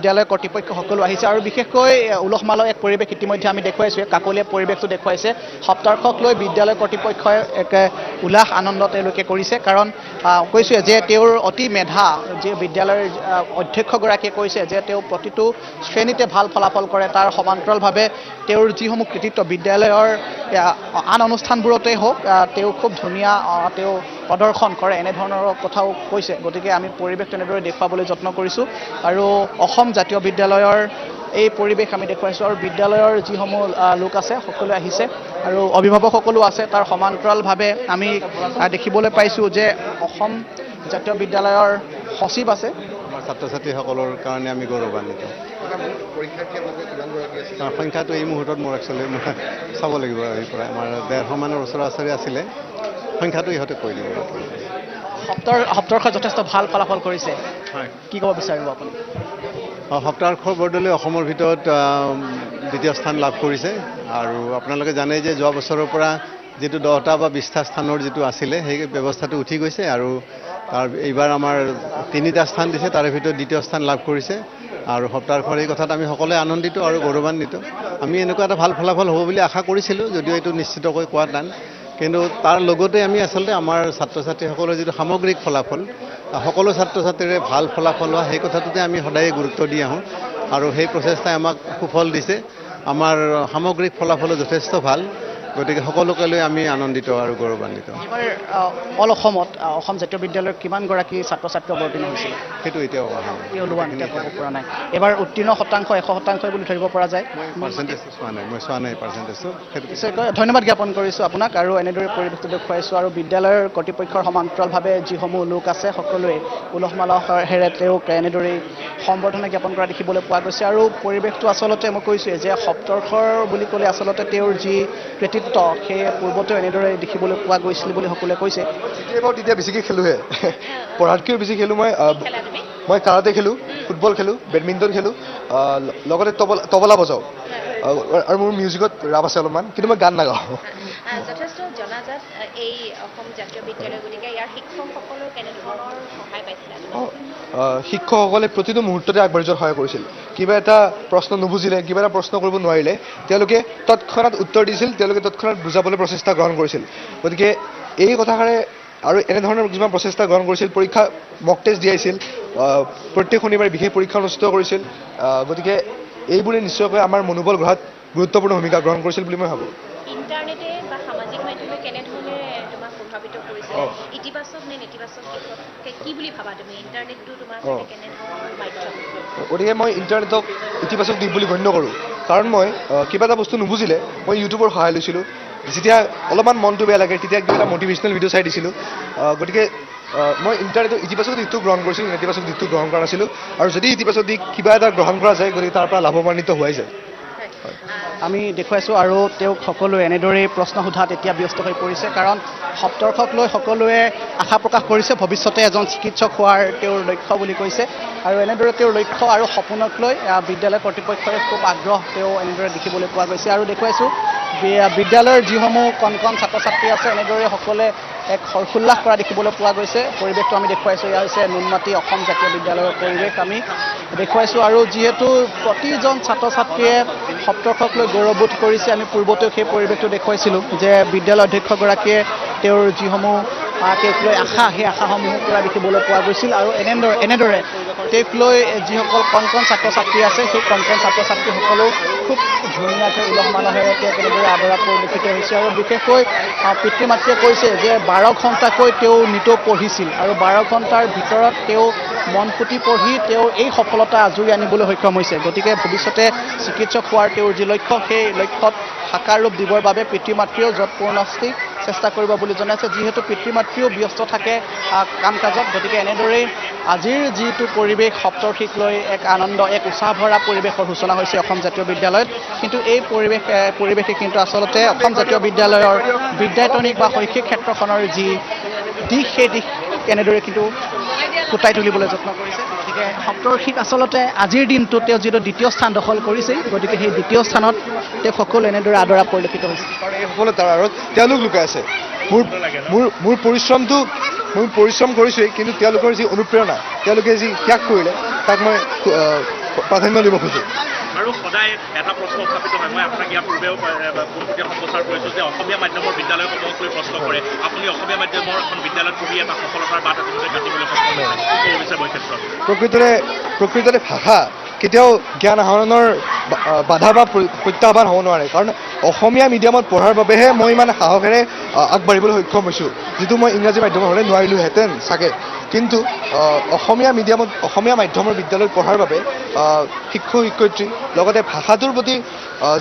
বিদ্যালয় কৰ্তৃপক্ষ সকলো আহিছে আৰু বিশেষকৈ উলহ-মালহ এক পৰিৱেশ ইতিমধ্যে আমি দেখুৱাইছোঁ কাকলীয়া পৰিৱেশটো দেখুৱাইছে সপ্তাহক লৈ বিদ্যালয় কৰ্তৃপক্ষই এক উল্লাস আনন্দ তেওঁলোকে কৰিছে কাৰণ কৈছে যে তেওঁৰ অতি মেধা যে বিদ্যালয়ৰ অধ্যক্ষগৰাকীয়ে কৈছে যে তেওঁ প্ৰতিটো শ্ৰেণীতে ভাল ফলাফল কৰে তাৰ সমান্তৰালভাৱে তেওঁৰ যিসমূহ কৃতিত্ব বিদ্যালয়ৰ আন অনুষ্ঠানবোৰতেই হওক তেওঁ খুব ধুনীয়া তেওঁ প্ৰদৰ্শন কৰে এনেধৰণৰ কথাও কৈছে গতিকে আমি পৰিৱেশ তেনেদৰে দেখুৱাবলৈ যত্ন কৰিছোঁ আৰু অসম জাতীয় বিদ্যালয়ৰ এই পৰিৱেশ আমি দেখুৱাইছোঁ আৰু বিদ্যালয়ৰ যিসমূহ লোক আছে সকলোৱে আহিছে আৰু অভিভাৱকসকলো আছে তাৰ সমান্তৰালভাৱে আমি দেখিবলৈ পাইছোঁ যে অসম জাতীয় বিদ্যালয়ৰ সচিব আছে আমাৰ ছাত্ৰ ছাত্ৰীসকলৰ কাৰণে আমি গৌৰৱান্বিত সংখ্যাটো এই মুহূৰ্তত মোৰ একচুৱেলি মই চাব লাগিব এই পৰা আমাৰ 150 মানৰ ওচৰা ওচৰি আছিলে সংখ্যাটো ইহঁতে কৈ দিব সপ্তাহৰ যথেষ্ট ভাল ফলাফল কৰিছে কি ক'ব বিচাৰিব আপুনি সপ্তাহৰ বৰদলৈ অসমৰ ভিতৰত দ্বিতীয় স্থান লাভ কৰিছে আৰু আপোনালোকে জানে যে যোৱা বছৰৰ পৰা যেটো 10টা বা 20টা স্থানৰ যেটো আছিলে সেই ব্যৱস্থাটো উঠি গৈছে আৰু তাৰ এইবাৰ আমাৰ 3টা স্থান দিছে তাৰে ভিতৰত দ্বিতীয় স্থান লাভ কৰিছে আৰু সপ্তাহৰ এই কথাত আমি সকলোৱে আনন্দিত আৰু গৌৰৱান্বিত আমি এনেকুৱা এটা ভাল ফলাফল হ'ব বুলি আশা কৰিছিলোঁ যদিও এইটো নিশ্চিতকৈ কোৱা টান কিন্তু তাৰ লগতে আমি আসলে আমাৰ ছাত্ৰ ছাত্ৰীসকলৰ যেটো সামগ্ৰিক ফলাফল সকলো ছাত্ৰ ছাত্ৰীৰে ভাল ফলাফল হোৱা সেই কথাটোতে আমি সদায় গুৰুত্ব দি আহোঁ আৰু সেই প্ৰচেষ্টাই আমাক সুফল দিছে আমাৰ সামগ্ৰিক ফলাফল যথেষ্ট ভাল গতিকে সকলোকে লৈ আমি আনন্দিত আৰু গৌৰৱান্বিত এবাৰ অল অসমত অসম জাতীয় বিদ্যালয়ৰ কিমানগৰাকী ছাত্ৰ ছাত্ৰী অৱতীৰ্ণ হৈছিল সেইটো এতিয়াও ক'ব পৰা নাই এবাৰ উত্তীৰ্ণ শতাংশ 100% বুলি ধৰিব পৰা যায় পাৰ্চেণ্টেজ মই চোৱা নাই পাৰ্চেণ্টেজটো ধন্যবাদ জ্ঞাপন কৰিছোঁ আপোনাক আৰু এনেদৰে পৰিৱেশটো দেখুৱাইছোঁ আৰু বিদ্যালয়ৰ কৰ্তৃপক্ষৰ সমান্তৰালভাৱে যিসমূহ লোক আছে সকলোৱে উলহ-মালহেৰে তেওঁক এনেদৰেই সম্বৰ্ধনা জ্ঞাপন কৰা দেখিবলৈ পোৱা গৈছে আৰু পৰিৱেশটো আচলতে মই কৈছোঁৱে যে সপ্তৰ্ষৰ বুলি ক'লে আচলতে তেওঁৰ যি কৃতিত্ব সেই পূৰ্বতেও এনেদৰে দেখিবলৈ পোৱা গৈছিল বুলি সকলোৱে কৈছে তেতিয়া বেছিকৈ খেলোঁহে পঢ়াতকৈও বেছি খেলোঁ মই কাৰাটে খেলোঁ ফুটবল খেলোঁ বেডমিণ্টন খেলোঁ লগতে তবলা বজাওঁ আৰু মোৰ মিউজিকত ৰাপ আছে অলপমান কিন্তু মই গান নাগাওঁ যথেষ্ট জনাজাত এই অসম জাতীয় বিদ্যালয় গতিকে ইয়াৰ শিক্ষকসকলৰ কেনেধৰণৰ সহায় পাইছিলে শিক্ষকসকলে প্ৰতিটো মুহূৰ্ততে আগবাঢ়ি যোৱাত সহায় কৰিছিল কিবা এটা প্ৰশ্ন নুবুজিলে কিবা এটা প্ৰশ্ন কৰিব নোৱাৰিলে তেওঁলোকে তৎক্ষণাত উত্তৰ দিছিল তেওঁলোকে তৎক্ষণাত বুজাবলৈ প্ৰচেষ্টা গ্ৰহণ কৰিছিল গতিকে এই কথাষাৰে আৰু এনেধৰণৰ কিছুমান প্ৰচেষ্টা গ্ৰহণ কৰিছিল পৰীক্ষা মক টেষ্ট দিয়াইছিল প্ৰত্যেক শনিবাৰে বিশেষ পৰীক্ষা অনুষ্ঠিত কৰিছিল গতিকে এইবোৰে নিশ্চয়কৈ আমাৰ মনোবল গঢ়াত গুৰুত্বপূৰ্ণ ভূমিকা গ্ৰহণ কৰিছিল বুলি মই ভাবোঁ ইণ্টাৰনেটে বা সামাজিক মাধ্যমে কেনেধৰণে তোমাক প্ৰভাৱিত কৰিছে ইতিবাচক নে নেতিবাচক কি বুলি ভাবা তুমি ইণ্টাৰনেটটো তোমাৰ কেনেধৰণৰ মাধ্যম গতিকে মই ইণ্টাৰনেটক ইতিবাচক দিশ বুলি গণ্য কৰোঁ কাৰণ মই কিবা এটা বস্তু নুবুজিলে মই ইউটিউবৰ সহায় লৈছিলোঁ যেতিয়া অলপমান মনটো বেয়া লাগে তেতিয়া কিবা এটা মটিভেশ্যনেল ভিডিঅ' চাই দিছিলোঁ গতিকে মই ইণ্টাৰনেটৰ ইতিবাচক দিশটো গ্ৰহণ কৰিছিলোঁ নেতিবাচক দিশটো গ্ৰহণ কৰা নাছিলোঁ আৰু যদি ইতিবাচক দিশ কিবা এটা গ্ৰহণ কৰা যায় গতিকে তাৰ পৰা লাভৱান্বিত হোৱাই যায় আমি দেখুৱাইছোঁ আৰু তেওঁক সকলোৱে এনেদৰেই প্ৰশ্ন সোধাত এতিয়া ব্যস্ত হৈ পৰিছে কাৰণ সপ্তৰ্ষক লৈ সকলোৱে আশা প্ৰকাশ কৰিছে ভৱিষ্যতে এজন চিকিৎসক হোৱাৰ তেওঁৰ লক্ষ্য বুলি কৈছে আৰু এনেদৰে তেওঁৰ লক্ষ্য আৰু সপোনক লৈ বিদ্যালয় কৰ্তৃপক্ষৰে খুব আগ্ৰহ তেওঁ এনেদৰে দেখিবলৈ পোৱা গৈছে আৰু দেখুৱাইছোঁ বিদ্যালয়ৰ যিসমূহ কণ ছাত্ৰ ছাত্ৰী আছে এনেদৰে সকলোৱে এক হৰ্ষোল্লাস কৰা দেখিবলৈ পোৱা গৈছে পৰিৱেশটো আমি দেখুৱাইছোঁ এয়া হৈছে নুনমাটি অসম জাতীয় বিদ্যালয়ৰ পৰিৱেশ আমি দেখুৱাইছোঁ আৰু যিহেতু প্ৰতিজন ছাত্ৰ ছাত্ৰীয়ে সপ্তৰ্ষক লৈ গৌৰৱবোধ কৰিছে আমি পূৰ্বতেও সেই পৰিৱেশটো দেখুৱাইছিলোঁ যে বিদ্যালয় অধ্যক্ষগৰাকীয়ে তেওঁৰ যিসমূহ তেওঁক লৈ আশা সেই আশাসমূহ পূৰা দেখিবলৈ পোৱা গৈছিল আৰু এনেদৰে তেওঁক লৈ যিসকল কণ ছাত্ৰ ছাত্ৰী আছে সেই কণ ছাত্ৰ ছাত্ৰীসকলেও খুব ধুনীয়াকৈ উলহ-মালহেৰে তেওঁক এনেদৰে আদৰা পৰিলক্ষিত হৈছে আৰু বিশেষকৈ পিতৃ মাতৃয়ে কৈছে যে 12 ঘণ্টাকৈ তেওঁ নিতৌ পঢ়িছিল আৰু 12 ঘণ্টাৰ ভিতৰত তেওঁ মন পুতি পঢ়ি তেওঁ এই সফলতা আজৰি আনিবলৈ সক্ষম হৈছে গতিকে ভৱিষ্যতে চিকিৎসক হোৱাৰ তেওঁৰ যি লক্ষ্য সেই লক্ষ্যত সাকাৰ ৰূপ দিবৰ বাবে পিতৃ মাতৃয়েও যৎপৰোনাস্তি চেষ্টা কৰিব বুলি জনাইছে যিহেতু পিতৃ মাতৃও ব্যস্ত থাকে কাম কাজত গতিকে এনেদৰেই আজিৰ যিটো পৰিৱেশ সপ্তৰ্ষিক লৈ এক আনন্দ এক উৎসাহ ভৰা পৰিৱেশৰ সূচনা হৈছে অসম জাতীয় বিদ্যালয়ত কিন্তু এই পৰিৱেশে কিন্তু আচলতে অসম জাতীয় বিদ্যালয়ৰ বিদ্যায়তনিক বা শৈক্ষিক ক্ষেত্ৰখনৰ যি দিশ সেই দিশ কেনেদৰে কিন্তু ফুটাই তুলিবলৈ যত্ন কৰিছে গতিকে সপ্তৰ্ষিক আচলতে আজিৰ দিনটোত তেওঁ যিটো দ্বিতীয় স্থান দখল কৰিছে গতিকে সেই দ্বিতীয় স্থানত তেওঁ সকলো এনেদৰে আদৰা পৰিলক্ষিত হৈছে এই সফলতাৰ আঁৰত তেওঁলোক লুকাই আছে মোৰ পৰিশ্ৰম কৰিছোঁৱেই কিন্তু তেওঁলোকৰ যি অনুপ্ৰেৰণা তেওঁলোকে যি ত্যাগ কৰিলে তাক মই প্ৰাধান্য দিব খোজোঁ। আৰু সদায় এটা প্ৰশ্ন উত্থাপিত হয়, মই আপোনাক ইয়াৰ পূৰ্বেও পোনপটীয়া সম্প্ৰচাৰ কৰিছোঁ যে অসমীয়া মাধ্যমৰ বিদ্যালয়সমূহক লৈ প্ৰশ্ন কৰে, আপুনি অসমীয়া মাধ্যমৰ এখন বিদ্যালয়ত পঢ়ি এটা সফলতাৰ বাট আপোনালোকে কাটিবলৈ সক্ষম হৈছে, কি ক'ব বিচাৰিব এই ক্ষেত্ৰত? প্ৰকৃততে ভাষা কেতিয়াও জ্ঞান আহৰণৰ বাধা বা প্ৰত্যাহ্বান হ'ব নোৱাৰে, কাৰণ অসমীয়া মিডিয়ামত পঢ়াৰ বাবেহে মই ইমান সাহসেৰে আগবাঢ়িবলৈ সক্ষম হৈছোঁ, যিটো মই ইংৰাজী মাধ্যমৰ হ'লে নোৱাৰিলোহেঁতেন চাগে। কিন্তু অসমীয়া মাধ্যমৰ বিদ্যালয়ত পঢ়াৰ বাবে শিক্ষক শিক্ষয়িত্ৰী লগতে ভাষাটোৰ প্ৰতি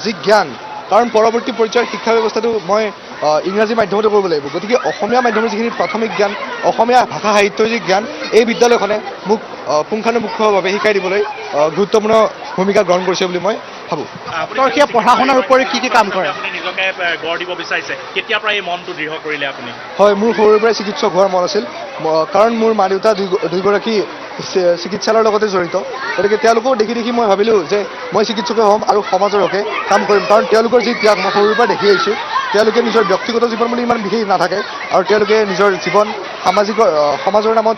যি জ্ঞান, কাৰণ পৰৱৰ্তী পৰ্যায়ৰ শিক্ষা ব্যৱস্থাটো মই ইংৰাজী মাধ্যমতে কৰিব লাগিব, গতিকে অসমীয়া মাধ্যমৰ যিখিনি প্ৰাথমিক জ্ঞান, অসমীয়া ভাষা সাহিত্যৰ যি জ্ঞান, এই বিদ্যালয়খনে মোক পুংখানুপুংখভাৱে শিকাই দিবলৈ গুৰুত্বপূৰ্ণ ভূমিকা গ্ৰহণ কৰিছে বুলি মই ভাবোঁ। সপ্তৰ্ষীয়ে পঢ়া শুনাৰ উপৰি কি কাম কৰে? আপুনি নিজকে গঢ় দিব বিচাৰিছে, কেতিয়াৰ পৰা এই মনটো দৃঢ় কৰিলে আপুনি? হয়, মোৰ সৰুৰে পৰাই চিকিৎসক হোৱাৰ মন আছিল, কাৰণ মোৰ মা দেউতা দুয়োগৰাকী চিকিৎসালয়ৰ লগতে জড়িত, গতিকে তেওঁলোকক দেখি দেখি মই ভাবিলোঁ যে মই চিকিৎসকে হ'ম আৰু সমাজৰ হকে কাম কৰিম, কাৰণ তেওঁলোকৰ যি ত্যাগ মই সৰুৰে পৰা দেখি আহিছোঁ। তেওঁলোকে নিজৰ ব্যক্তিগত জীৱন বুলি ইমান বিশেষ নাথাকে আৰু তেওঁলোকে নিজৰ জীৱন সমাজৰ নামত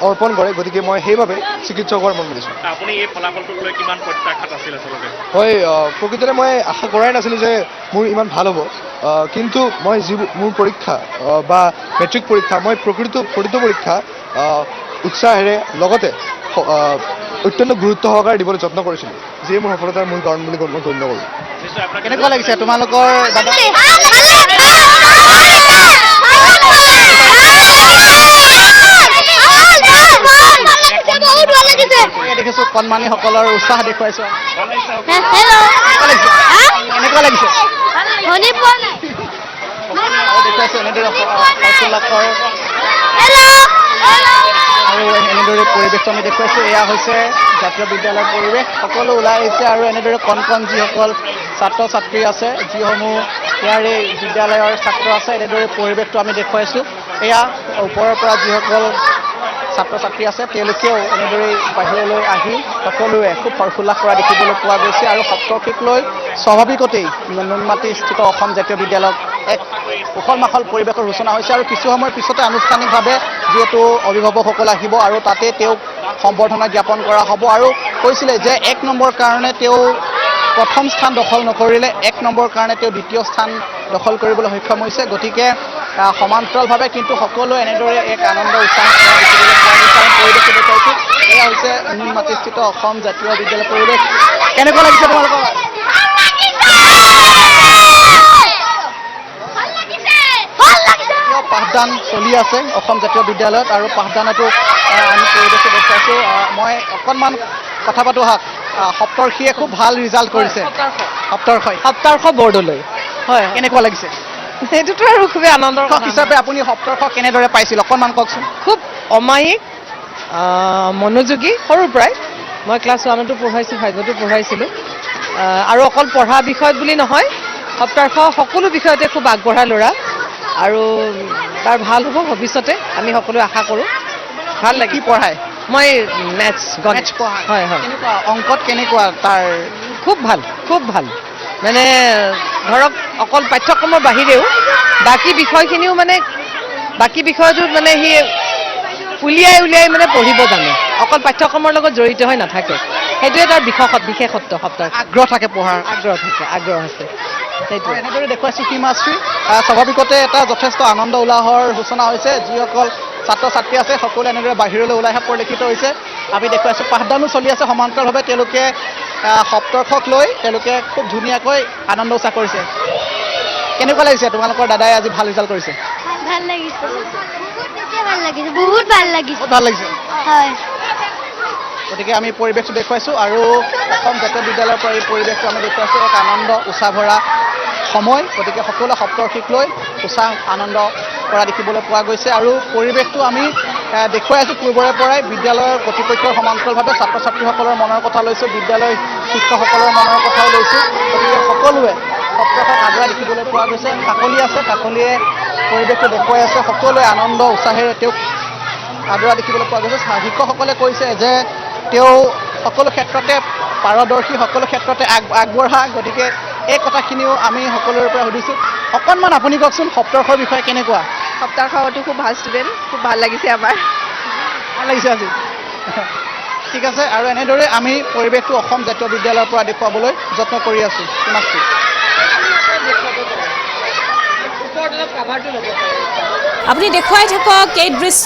অৰ্পণ কৰে, গতিকে মই সেইবাবে চিকিৎসক হোৱাৰ মন মেলিছোঁ। আপুনি এই ফলাফলটোক লৈ কিমান প্ৰত্যাখ্যাত আছিল আচলতে? হয়, প্ৰকৃততে মই আশা কৰাই নাছিলোঁ যে মোৰ ইমান ভাল হ'ব, কিন্তু মই মোৰ পৰীক্ষা বা মেট্ৰিক পৰীক্ষা, মই প্ৰতিটো পৰীক্ষা উৎসাহেৰে লগতে অত্যন্ত গুৰুত্ব সহকাৰে দিবলৈ যত্ন কৰিছিলোঁ, যিয়ে মোৰ সফলতাৰ মূল কাৰণ বুলি মই গণ্য কৰোঁ। কেনেকুৱা লাগিছে তোমালোকৰ দাদা? দেখিছোঁ কণমানিসকলৰ উৎসাহ দেখুৱাইছো। কেনেকুৱা লাগিছে? দেখুৱাইছো এনেদৰে আৰু এনেদৰে পৰিৱেশটো আমি দেখুৱাইছোঁ। এয়া হৈছে জাতীয় বিদ্যালয়ৰ পৰিৱেশ, সকলো ওলাই আহিছে আৰু এনেদৰে কণ যিসকল ছাত্ৰ ছাত্ৰী আছে, যিসমূহ ইয়াৰে বিদ্যালয়ৰ ছাত্ৰ আছে, এনেদৰে পৰিৱেশটো আমি দেখুৱাইছোঁ। এয়া ওপৰৰ পৰা যিসকল ছাত্ৰ ছাত্ৰী আছে তেওঁলোকেও এনেদৰে বাহিৰলৈ আহি সকলোৱে খুব হৰ্ষোল্লাস কৰা দেখিবলৈ পোৱা গৈছে আৰু সপ্তৰ্ষীক লৈ স্বাভাৱিকতেই নুনমাটিস্থিত অসম জাতীয় বিদ্যালয়ত এক উখল মাখল পৰিৱেশৰ সূচনা হৈছে আৰু কিছু সময়ৰ পিছতে আনুষ্ঠানিকভাৱে যিহেতু অভিভাৱকসকল আহিব আৰু তাতে তেওঁক সম্বৰ্ধনা জ্ঞাপন কৰা হ'ব আৰু কৈছিলে যে 1 নম্বৰ কাৰণে তেওঁ প্ৰথম স্থান দখল নকৰিলে, 1 নম্বৰ কাৰণে তেওঁ দ্বিতীয় স্থান দখল কৰিবলৈ সক্ষম হৈছে, গতিকে সমান্তৰালভাৱে কিন্তু সকলোৱে এনেদৰে এক আনন্দ উৎসাহ দেখিবলৈ পোৱা গৈছে আৰু পৰিৱেশটো দেখুৱাইছোঁ। এয়া হৈছে নুনমাটিস্থিত অসম জাতীয় বিদ্যালয়ৰ পৰিৱেশ। কেনেকুৱা লাগিছে তোমালোকৰ? পাঠদান চলি আছে অসম জাতীয় বিদ্যালয়ত আৰু পাঠদানতো আমি পৰিৱেশটো দেখুৱাইছোঁ। মই অকণমান কথা পাতোঁ আহক। সপ্তৰ্ষীয়ে খুব ভাল ৰিজাল্ট কৰিছে। সপ্তৰ্ষ বৰ্ডলৈ হয়, কেনেকুৱা লাগিছে? সেইটোতো আৰু খুবেই আনন্দৰ শিক্ষক হিচাপে আপুনি সপ্তৰ্ষ কেনেদৰে পাইছিল অকণমান কওকচোন। খুব অমায়িক মনোযোগী, সৰুৰ পৰাই মই ক্লাছ 1তো পঢ়াইছোঁ, 5তো পঢ়াইছিলোঁ আৰু অকল পঢ়া বিষয়ত বুলি নহয়, সপ্তৰ্ষ সকলো বিষয়তে খুব আগবঢ়া ল'ৰা আৰু তাৰ ভাল হ'ব ভৱিষ্যতে, আমি সকলোৱে আশা কৰোঁ। ভাল লাগে। কি পঢ়ায়? মই মেথছ পঢ়ায়। হয় হয়। কেনেকুৱা অংকত কেনেকুৱা তাৰ? খুব ভাল, খুব ভাল। মানে ধৰক অকল পাঠ্যক্ৰমৰ বাহিৰেও বাকী বিষয়খিনিও বাকী বিষয়টোত সি উলিয়াই মানে পঢ়িব জানে, অকল পাঠ্যক্ৰমৰ লগত জড়িত হৈ নাথাকে। সেইটোৱে তাৰ বিশেষত্ব। সপ্তাহ আগ্ৰহ থাকে, পঢ়াৰ আগ্ৰহ আছে। সেইটো এনেদৰে দেখুৱাইছোঁ হিমাশ্ৰী। স্বাভাৱিকতে এটা যথেষ্ট আনন্দ উল্লাহৰ সূচনা হৈছে। যিসকল ছাত্ৰ ছাত্ৰী আছে সকলোৱে এনেদৰে বাহিৰলৈ ওলাই অহা পৰিলক্ষিত হৈছে। আমি দেখুৱাইছোঁ পাঠদানো চলি আছে সমান্তৰালভাৱে। তেওঁলোকে সপ্তৰ্ষক লৈ তেওঁলোকে খুব ধুনীয়াকৈ আনন্দ উৎসাহ কৰিছে। কেনেকুৱা লাগিছে তোমালোকৰ দাদাই আজি ভাল ৰিজাল্ট কৰিছে? ভাল লাগিছে, বহুত ভাল লাগিছে। ভাল লাগিছে হয়। গতিকে আমি পৰিৱেশটো দেখুৱাইছোঁ আৰু অসম জাতীয় বিদ্যালয়ৰ পৰা এই পৰিৱেশটো আমি দেখুৱাইছোঁ এক আনন্দ উৎসাহ ভৰা সময়। গতিকে সকলোৱে সপ্তৰ্ষীক লৈ উৎসাহ আনন্দ কৰা দেখিবলৈ পোৱা গৈছে আৰু পৰিৱেশটো আমি দেখুৱাই আছোঁ পূৰ্বৰে পৰাই। বিদ্যালয়ৰ কৰ্তৃপক্ষৰ সমান্তৰালভাৱে ছাত্ৰ ছাত্ৰীসকলৰ মনৰ কথা লৈছোঁ, বিদ্যালয়ৰ শিক্ষকসকলৰ মনৰ কথাও লৈছোঁ। গতিকে সকলোৱে সপ্তৰ্ষক আদৰা দেখিবলৈ পোৱা গৈছে। কাকলি আছে, কাকলিয়ে পৰিৱেশটো দেখুৱাই আছে। সকলোৱে আনন্দ উৎসাহেৰে তেওঁক আদৰা দেখিবলৈ পোৱা গৈছে। শিক্ষকসকলে কৈছে যে তেওঁ সকলো ক্ষেত্ৰতে পাৰদৰ্শী, সকলো ক্ষেত্ৰতে আগবঢ়া। গতিকে এই কথাখিনিও আমি সকলোৰে পৰা সুধিছোঁ। অকণমান আপুনি কওকচোন সপ্তৰ্ষৰ বিষয়ে কেনেকুৱা? সপ্তৰ্ষটো খুব ভাল ষ্টুডেণ্ট, খুব ভাল লাগিছে আমাৰ। ভাল লাগিছে আজি। ঠিক আছে আৰু এনেদৰে আমি পৰিৱেশটো অসম জাতীয় বিদ্যালয়ৰ পৰা দেখুৱাবলৈ যত্ন কৰি আছোঁ তোমাকটো আপুনি দেখুৱাই থাকক এই দৃশ্য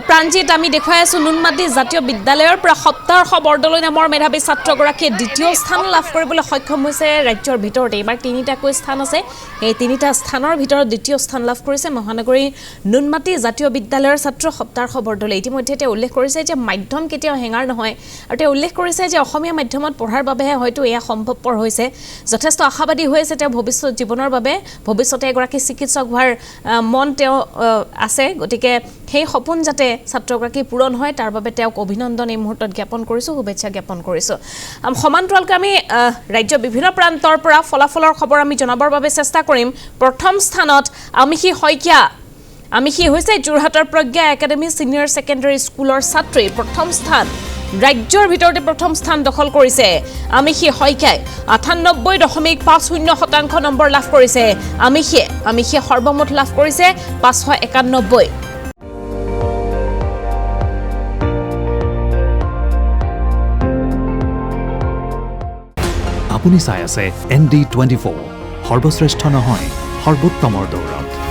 প্ৰাঞ্জিত আমি দেখুৱাই আছোঁ নুনমাটি জাতীয় বিদ্যালয়ৰ পৰা সপ্তাহৰ্ষ বৰদলৈ নামৰ মেধাৱী ছাত্ৰগৰাকীয়ে দ্বিতীয় স্থান লাভ কৰিবলৈ সক্ষম হৈছে ৰাজ্যৰ ভিতৰতে এইবাৰ 3টাকৈ স্থান আছে এই 3টা স্থানৰ ভিতৰত দ্বিতীয় স্থান লাভ কৰিছে মহানগৰীৰ নুনমাটি জাতীয় বিদ্যালয়ৰ ছাত্ৰ সপ্তাহৰ্ষ বৰদলৈ ইতিমধ্যে তেওঁ উল্লেখ কৰিছে যে মাধ্যম কেতিয়াও হেঙাৰ নহয় আৰু তেওঁ উল্লেখ কৰিছে যে অসমীয়া মাধ্যমত পঢ়াৰ বাবেহে হয়তো এয়া সম্ভৱপৰ হৈছে যথেষ্ট আশাবাদী হৈ আছে তেওঁ ভৱিষ্যত জীৱনৰ বাবে ভৱিষ্যতে এগৰাকী চিকিৎসক হোৱাৰ মন তেওঁ আছে গতিকে সেই সপোন যাতে ছাত্ৰগৰাকী পূৰণ হয় তাৰ বাবে তেওঁক অভিনন্দন এই মুহূৰ্তত জ্ঞাপন কৰিছোঁ শুভেচ্ছা জ্ঞাপন কৰিছোঁ সমান্তৰালকৈ আমি ৰাজ্যৰ বিভিন্ন প্ৰান্তৰ পৰা ফলাফলৰ খবৰ আমি জনাবৰ বাবে চেষ্টা কৰিম প্ৰথম স্থানত আমিষী শইকীয়া আমিষী হৈছে যোৰহাটৰ প্ৰজ্ঞা একাডেমী ছিনিয়ৰ ছেকেণ্ডাৰী স্কুলৰ ছাত্ৰী প্ৰথম স্থান ৰাজ্যৰ ভিতৰতে প্ৰথম স্থান দখল কৰিছে আমিষী শইকীয়াই 98.50% নম্বৰ লাভ কৰিছে আমিষীয়ে সৰ্বমুঠ লাভ কৰিছে 591 আপুনি চাই আছে ND24 সৰ্বশ্ৰেষ্ঠ নহয় সৰ্বোত্তমৰ দৌৰত